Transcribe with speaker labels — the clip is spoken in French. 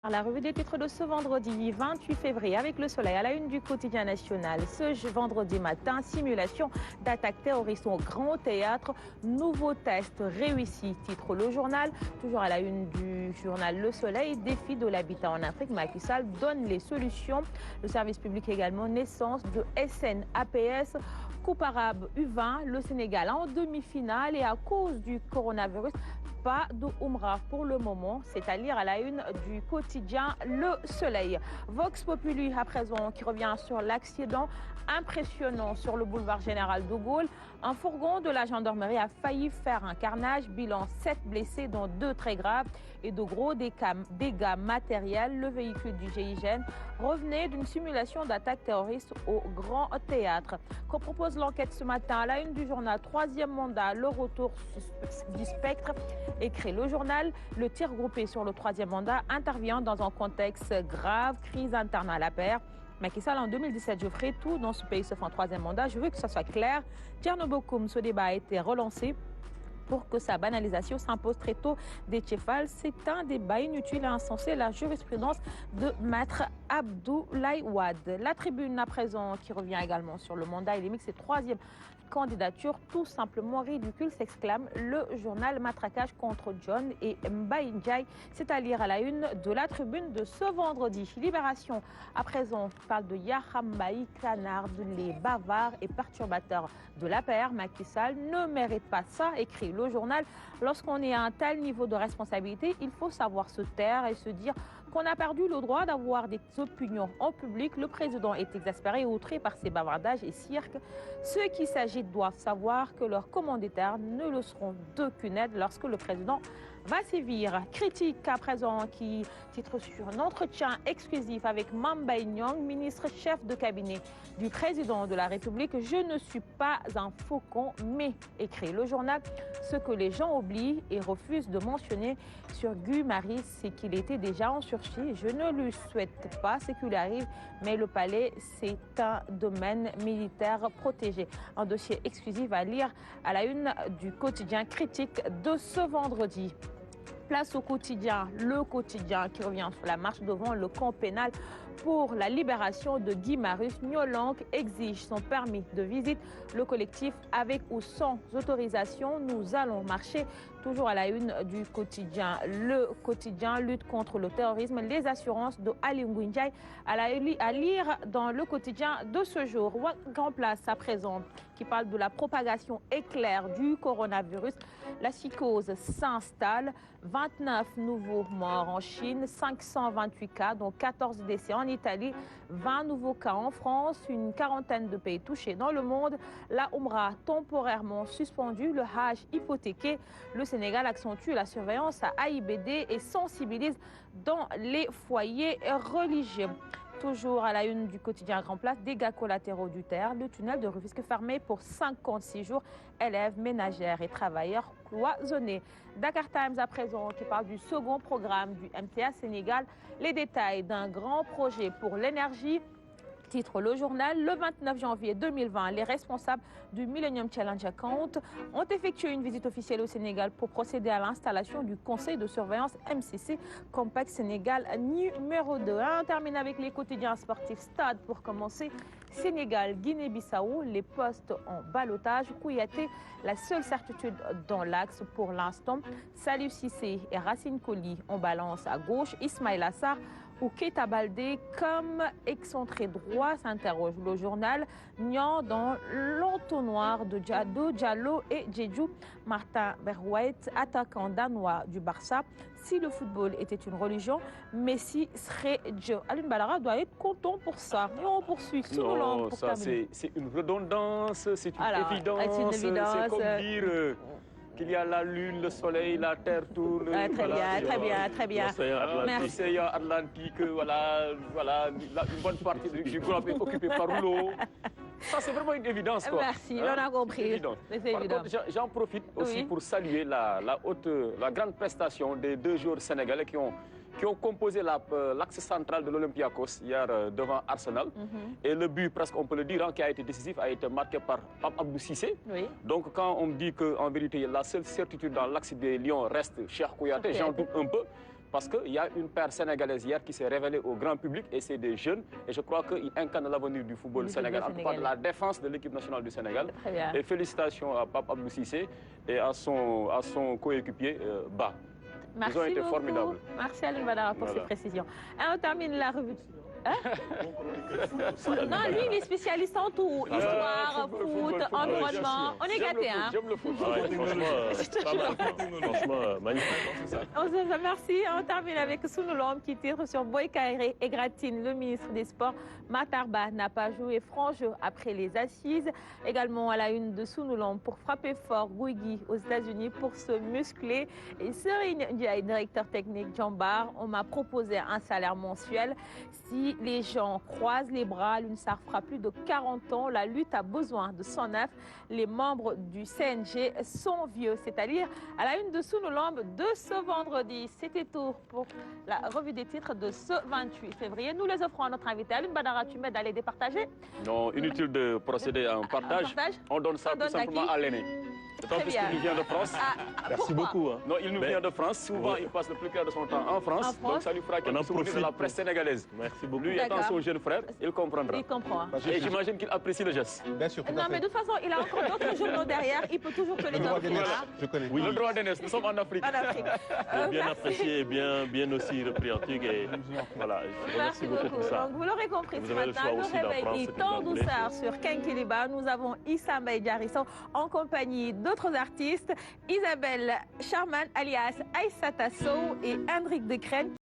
Speaker 1: La revue des titres de ce vendredi 28 février avec le soleil à la une du quotidien national. Ce vendredi matin, simulation d'attaque terroriste au Grand Théâtre. Nouveau test réussi, titre le journal. Toujours à la une du journal Le Soleil, défi de l'habitat en Afrique. Macky Sall donne les solutions. Le service public également, naissance de SNAPS. Coupe arabe U20, le Sénégal en demi-finale et à cause du coronavirus, pas de Umrah pour le moment, c'est à lire à la une du quotidien Le Soleil. Vox Populi à présent qui revient sur l'accident impressionnant sur le boulevard Général de Gaulle. Un fourgon de la gendarmerie a failli faire un carnage, bilan 7 blessés dont 2 très graves et de gros dégâts matériels. Le véhicule du GIGN revenait d'une simulation d'attaque terroriste au Grand Théâtre. Qu'on propose l'enquête ce matin à la une du journal, 3e mandat, le retour du spectre. Écrit le journal, le tir groupé sur le 3e mandat intervient dans un contexte grave, crise interne à la paire. Macky Sall en 2017, je ferai tout dans ce pays sauf en 3e mandat. Je veux que ça soit clair. Thierno Bokoum, ce débat a été relancé pour que sa banalisation s'impose très tôt des Tchefal. C'est un débat inutile et insensé. La jurisprudence de Maître Abdoulaye Wade. La tribune à présent qui revient également sur le mandat et limite ses 3e candidature tout simplement ridicule, s'exclame le journal. Matraquage contre John et Mbaye Ndiaye, c'est à lire à la une de la tribune de ce vendredi. Libération à présent parle de Yahambaï, canard, les bavards et perturbateurs de l'APR. Macky Sall ne mérite pas ça, écrit le journal. Lorsqu'on est à un tel niveau de responsabilité, il faut savoir se taire et se dire qu'on a perdu le droit d'avoir des opinions en public. Le président est exaspéré et outré par ces bavardages et cirques. Ceux qui s'agitent doivent savoir que leurs commanditaires ne le seront d'aucune aide lorsque le président va sévir. Critique à présent qui titre sur un entretien exclusif avec Mbaye Niang, ministre chef de cabinet du président de la République. Je ne suis pas un faucon, mais, écrit le journal, ce que les gens oublient et refusent de mentionner sur Guy Maris, c'est qu'il était déjà en sursis. Je ne lui souhaite pas ce qui lui arrive, mais le palais, c'est un domaine militaire protégé. Un dossier exclusif à lire à la une du quotidien Critique de ce vendredi. Place au quotidien, le quotidien qui revient sur la marche devant le camp pénal pour la libération de Guy Marius. Nyolank exige son permis de visite. Le collectif avec ou sans autorisation, nous allons marcher. Toujours à la une du quotidien. Le quotidien lutte contre le terrorisme. Les assurances de Ali Ngouindjaï à lire dans le quotidien de ce jour. Grand place à présent qui parle de la propagation éclair du coronavirus. La psychose s'installe. 29 nouveaux morts en Chine, 528 cas, dont 14 décès en Italie, 20 nouveaux cas en France, une quarantaine de pays touchés dans le monde. La Umrah temporairement suspendue, le Hajj hypothéqué. Le Sénégal accentue la surveillance à AIBD et sensibilise dans les foyers religieux. Toujours à la une du quotidien Grand Place, dégâts collatéraux du terre, le tunnel de Rufisque fermé pour 56 jours, élèves, ménagères et travailleurs cloisonnés. Dakar Times à présent qui parle du second programme du MTA Sénégal, les détails d'un grand projet pour l'énergie. Titre le journal, le 29 janvier 2020, les responsables du Millennium Challenge Account ont effectué une visite officielle au Sénégal pour procéder à l'installation du conseil de surveillance MCC Compact Sénégal numéro 2. On termine avec les quotidiens sportifs. Stade pour commencer. Sénégal, Guinée-Bissau, les postes en ballottage. Kouyaté, la seule certitude dans l'axe pour l'instant. Salif Cissé et Racine Colli en balance à gauche. Ismaïla Assar ou Keita Baldé comme excentré droit, s'interroge le journal. Nian dans l'entonnoir de Diallo et Djedjou. Martin Berweit, attaquant danois du Barça. Si le football était une religion, Messi serait Dieu. Aline Balara doit être content pour ça. Et on poursuit.
Speaker 2: Non, ça c'est une redondance, c'est une évidence. C'est comme dire qu'il y a la lune, le soleil, la terre tourne.
Speaker 1: Très bien, très bien.
Speaker 2: L'océan Atlantique, voilà, une bonne partie du globe est occupée par l'eau. Ça, c'est vraiment une évidence, quoi.
Speaker 1: Merci, on a compris.
Speaker 2: C'est évident. J'en profite aussi pour saluer la grande prestation des 2 joueurs sénégalais qui ont composé l'axe central de l'Olympiakos hier devant Arsenal. Et le but, presque on peut le dire, qui a été décisif, a été marqué par Pape Abdou Cissé. Donc quand on me dit qu'en vérité, la seule certitude dans l'axe des Lions reste Cheikh Kouyaté, j'en doute un peu. parce qu'il y a une paire sénégalaise hier qui s'est révélée au grand public et c'est des jeunes. Et je crois qu'ils incarnent l'avenir du football sénégalais, en tout cas de la défense de l'équipe nationale du Sénégal.
Speaker 1: Très bien.
Speaker 2: Et félicitations à Pape Abdou Cissé et à son coéquipier Ba.
Speaker 1: Merci
Speaker 2: Ils ont été
Speaker 1: beaucoup.
Speaker 2: formidables.
Speaker 1: Merci Alioune Badara pour ces précisions. Et on termine la revue. Hein? Non, lui, il est spécialiste en tout. Histoire, foot, environnement. On est gâtés, hein?
Speaker 2: J'aime le foot.
Speaker 3: Franchement, magnifique.
Speaker 1: On se remercie. On termine avec Sunulom qui tire sur Boykaire et Gratine. Le ministre des Sports, Matarba, n'a pas joué franc jeu après les assises. Également à la une de Sunulom pour frapper fort Guigui aux États-Unis pour se muscler. Et Serine Ndiaye, directeur technique Jambar, on m'a proposé un salaire mensuel. Si les gens croisent les bras, l'UNSAR fera plus de 40 ans. La lutte a besoin de 109. Les membres du CNG sont vieux, c'est-à-dire à la une de Sunulom de ce vendredi. C'était tout pour la revue des titres de ce 28 février. Nous les offrons à notre invité Alioune Badara. Tu m'aides à les départager?
Speaker 2: Non, inutile de procéder à un partage. On donne ça tout simplement à l'aîné. D'autant plus qu'il vient de France.
Speaker 3: Merci beaucoup. Hein.
Speaker 2: Non, il nous vient de France. Souvent, il passe le plus clair de son temps en France. Donc, ça lui fera quelque chose de la presse sénégalaise.
Speaker 3: Merci beaucoup.
Speaker 2: Lui étant son jeune frère, il comprendra.
Speaker 1: Il comprend.
Speaker 2: Et j'imagine qu'il apprécie le geste.
Speaker 4: Bien sûr, tout
Speaker 1: Non,
Speaker 4: à fait.
Speaker 1: mais de toute façon, il a encore d'autres journaux derrière. Il peut toujours te les
Speaker 4: Le droit
Speaker 1: donner.
Speaker 4: d'aînesse, je connais.
Speaker 2: Oui, le droit d'aînesse, nous sommes en Afrique.
Speaker 1: En Afrique.
Speaker 3: Bien
Speaker 1: Merci.
Speaker 3: apprécié et bien aussi repris en truc. Et voilà, je vous remercie beaucoup pour ça.
Speaker 1: Donc, vous l'aurez compris
Speaker 3: Vous
Speaker 1: ce
Speaker 3: avez le
Speaker 1: matin,
Speaker 3: choix
Speaker 1: le
Speaker 3: aussi d'en
Speaker 1: réveil
Speaker 3: prendre ce
Speaker 1: est
Speaker 3: que vous
Speaker 1: en
Speaker 3: en voulez.
Speaker 1: douceur sur Kenkiliba. Nous avons Issa Mbaye Diarissou en compagnie d'autres artistes, Isabelle Charman alias Aïssata Sow et Hendrik de Crène.